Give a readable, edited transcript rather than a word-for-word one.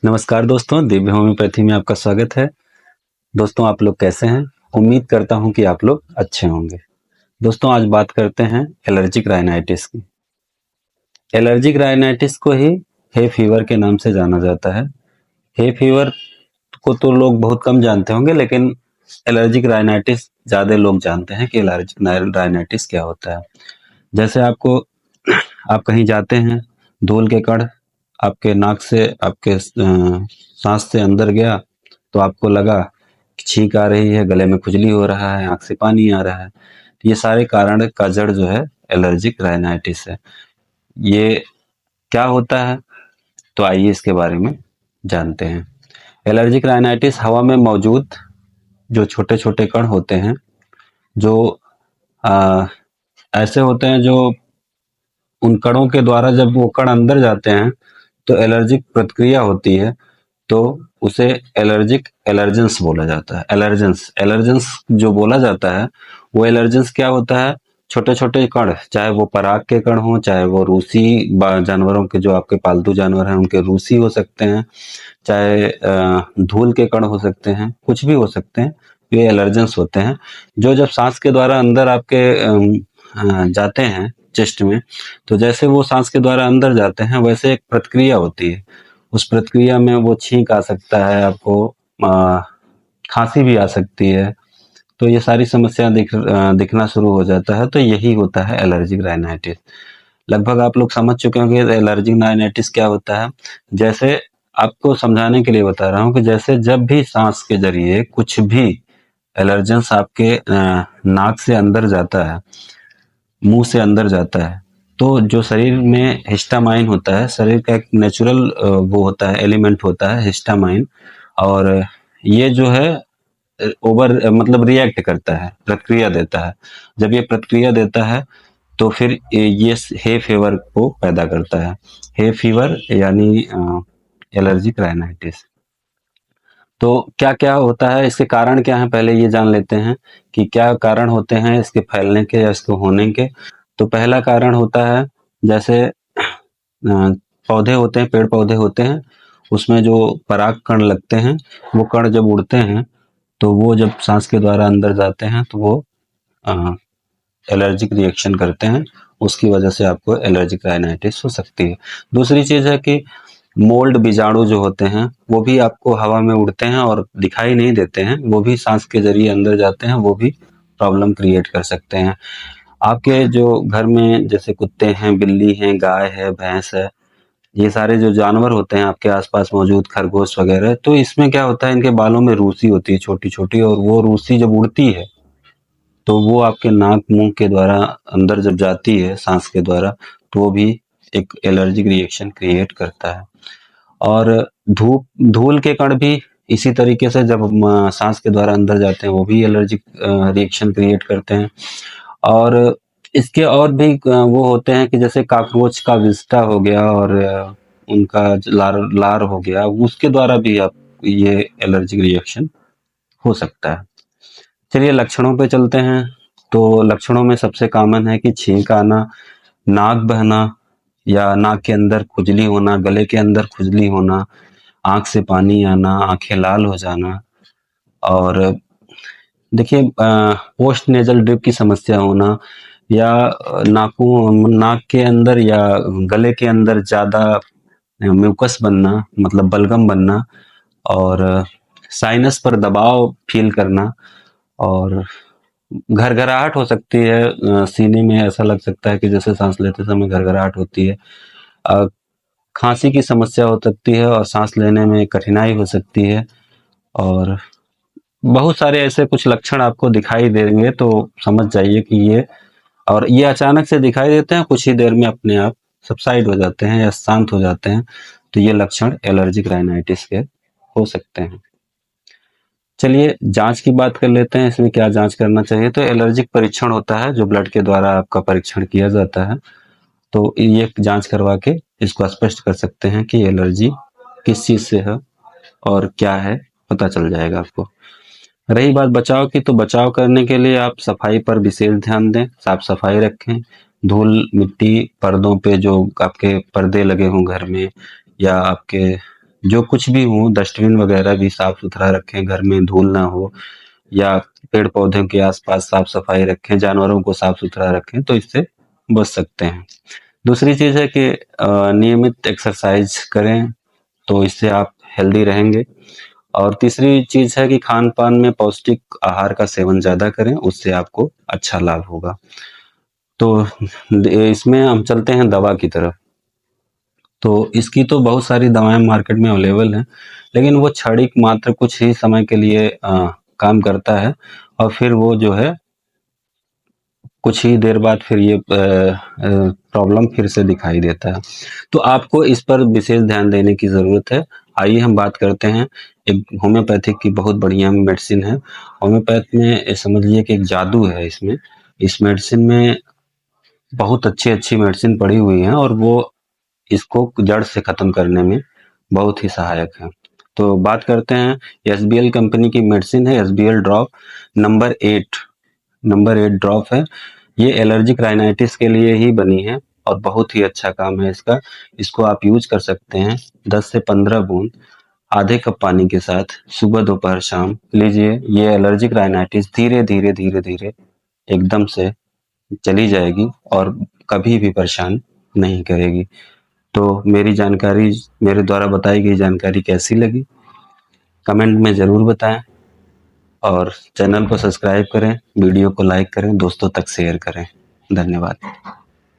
नमस्कार दोस्तों, दिव्य होम्योपैथी में आपका स्वागत है। दोस्तों, आप लोग कैसे हैं? उम्मीद करता हूं कि आप लोग अच्छे होंगे। दोस्तों, आज बात करते हैं एलर्जिक राइनाइटिस की। एलर्जिक राइनाइटिस को ही हे फीवर के नाम से जाना जाता है। हे फीवर को तो लोग बहुत कम जानते होंगे, लेकिन एलर्जिक राइनाइटिस ज़्यादा लोग जानते हैं कि एलर्जिक राइनाइटिस क्या होता है। जैसे आप कहीं जाते हैं, धूल के कण आपके नाक से आपके सांस से अंदर गया, तो आपको लगा कि छींक आ रही है, गले में खुजली हो रहा है, आंख से पानी आ रहा है। ये सारे कारण का जड़ जो है एलर्जिक राइनाइटिस है। ये क्या होता है? तो आइए इसके बारे में जानते हैं। एलर्जिक राइनाइटिस हवा में मौजूद जो छोटे छोटे कण होते हैं, जो आ, ऐसे होते हैं, जो उन कणों के द्वारा जब वो कण अंदर जाते हैं तो एलर्जिक प्रतिक्रिया होती है, तो उसे एलर्जिक एलर्जेंस बोला जाता है। एलर्जेंस एलर्जेंस जो बोला जाता है, वो एलर्जेंस क्या होता है? छोटे छोटे कण, चाहे वो पराग के कण हो, चाहे वो रूसी जानवरों के, जो आपके पालतू जानवर हैं उनके रूसी हो सकते हैं, चाहे धूल के कण हो सकते हैं, कुछ भी हो सकते हैं। ये एलर्जेंस होते हैं जो जब सांस के द्वारा अंदर आपके जाते हैं चेस्ट में, तो जैसे वो सांस के द्वारा अंदर जाते हैं वैसे एक प्रतिक्रिया होती है। उस प्रतिक्रिया में वो छींक आ सकता है, आपको खांसी भी आ सकती है। तो ये सारी समस्या दिखना शुरू हो जाता है, तो यही होता है एलर्जिक राइनाइटिस। लगभग आप लोग समझ चुके होंगे एलर्जिक राइनाइटिस क्या होता है। जैसे आपको समझाने के लिए बता रहा हूँ कि जैसे जब भी सांस के जरिए कुछ भी एलर्जेंस आपके नाक से अंदर जाता है, मुंह से अंदर जाता है, तो जो शरीर में हिस्टामाइन होता है, शरीर का एक नेचुरल वो होता है, एलिमेंट होता है हिस्टामाइन, और ये जो है ओवर मतलब रिएक्ट करता है, प्रतिक्रिया देता है। जब ये प्रतिक्रिया देता है तो फिर ये हे फीवर को पैदा करता है। हे फीवर यानी एलर्जिक राइनाइटिस। तो क्या क्या होता है, इसके कारण क्या है, पहले ये जान लेते हैं कि क्या कारण होते हैं इसके फैलने के या इसके होने के। तो पहला कारण होता है, जैसे पौधे होते हैं, पेड़ पौधे होते हैं, उसमें जो पराग कण लगते हैं, वो कण जब उड़ते हैं तो वो जब सांस के द्वारा अंदर जाते हैं तो वो एलर्जिक रिएक्शन करते हैं। उसकी वजह से आपको एलर्जिक राइनाइटिस हो सकती है। दूसरी चीज है कि मोल्ड बीजाणु जो होते हैं वो भी आपको हवा में उड़ते हैं और दिखाई नहीं देते हैं, वो भी सांस के जरिए अंदर जाते हैं, वो भी प्रॉब्लम क्रिएट कर सकते हैं। आपके जो घर में जैसे कुत्ते हैं, बिल्ली हैं, गाय है, भैंस है, ये सारे जो जानवर होते हैं आपके आसपास मौजूद, खरगोश वगैरह, तो इसमें क्या होता है, इनके बालों में रूसी होती है छोटी छोटी, और वो रूसी जब उड़ती है तो वो आपके नाक मुंह के द्वारा अंदर जब जाती है सांस के द्वारा, तो वो भी एक एलर्जिक रिएक्शन क्रिएट करता है। और धूप धूल के कण भी इसी तरीके से जब सांस के द्वारा अंदर जाते हैं वो भी एलर्जिक रिएक्शन क्रिएट करते हैं। और इसके और भी वो होते हैं कि जैसे कॉकरोच का विस्टा हो गया, और उनका लार लार हो गया, उसके द्वारा भी आप ये एलर्जिक रिएक्शन हो सकता है। चलिए लक्षणों पे चलते हैं। तो लक्षणों में सबसे कॉमन है कि छींक आना, नाक बहना, या नाक के अंदर खुजली होना, गले के अंदर खुजली होना, आंख से पानी आना, आंखें लाल हो जाना, और देखिए पोस्ट नेजल ड्रिप की समस्या होना, या नाक के अंदर या गले के अंदर ज्यादा म्यूकस बनना, मतलब बलगम बनना, और साइनस पर दबाव फील करना, और घरघराहट हो सकती है। सीने में ऐसा लग सकता है कि जैसे सांस लेते समय घरघराहट होती है। अ, खांसी की समस्या हो सकती है और सांस लेने में कठिनाई हो सकती है। और बहुत सारे ऐसे कुछ लक्षण आपको दिखाई देंगे, तो समझ जाइए कि ये अचानक से दिखाई देते हैं, कुछ ही देर में अपने आप सबसाइड हो जाते हैं या शांत हो जाते हैं। तो ये लक्षण एलर्जिक राइनाइटिस के हो सकते हैं। चलिए जांच की बात कर लेते हैं, इसमें क्या जांच करना चाहिए। तो एलर्जिक परीक्षण होता है जो ब्लड के द्वारा आपका परीक्षण किया जाता है। तो ये जांच करवा के इसको स्पष्ट कर सकते हैं कि एलर्जी किस चीज से है और क्या है, पता चल जाएगा आपको। रही बात बचाव की, तो बचाव करने के लिए आप सफाई पर विशेष ध्यान दें, साफ सफाई रखें। धूल मिट्टी पर्दों पे, जो आपके पर्दे लगे हों घर में, या आपके जो कुछ भी हो, डस्टबिन वगैरह भी साफ सुथरा रखें, घर में धूल ना हो, या पेड़ पौधों के आसपास साफ सफाई रखें, जानवरों को साफ सुथरा रखें, तो इससे बच सकते हैं। दूसरी चीज है कि नियमित एक्सरसाइज करें, तो इससे आप हेल्दी रहेंगे। और तीसरी चीज है कि खान पान में पौष्टिक आहार का सेवन ज्यादा करें, उससे आपको अच्छा लाभ होगा। तो इसमें हम चलते हैं दवा की तरफ। तो इसकी तो बहुत सारी दवाएं मार्केट में अवेलेबल हैं, लेकिन वो क्षणिक मात्र कुछ ही समय के लिए काम करता है, और फिर वो जो है कुछ ही देर बाद फिर ये प्रॉब्लम फिर से दिखाई देता है। तो आपको इस पर विशेष ध्यान देने की ज़रूरत है। आइए हम बात करते हैं एक होम्योपैथिक की बहुत बढ़िया मेडिसिन है। होम्योपैथ में समझ लीजिए कि एक जादू है इसमें। इस मेडिसिन में बहुत अच्छी मेडिसिन पड़ी हुई है, और वो इसको जड़ से खत्म करने में बहुत ही सहायक है। तो बात करते हैं, एसबीएल कंपनी की मेडिसिन है, एसबीएल ड्रॉप नंबर 8 ड्रॉप है। ये एलर्जिक राइनाइटिस के लिए ही बनी है, और बहुत ही अच्छा काम है इसका। इसको आप यूज कर सकते हैं 10 से 15 बूंद आधे कप पानी के साथ सुबह दोपहर शाम लीजिए। ये एलर्जिक राइनाइटिस धीरे धीरे धीरे धीरे एकदम से चली जाएगी, और कभी भी परेशान नहीं करेगी। तो मेरे द्वारा बताई गई जानकारी कैसी लगी, कमेंट में ज़रूर बताएं, और चैनल को सब्सक्राइब करें, वीडियो को लाइक करें, दोस्तों तक शेयर करें। धन्यवाद।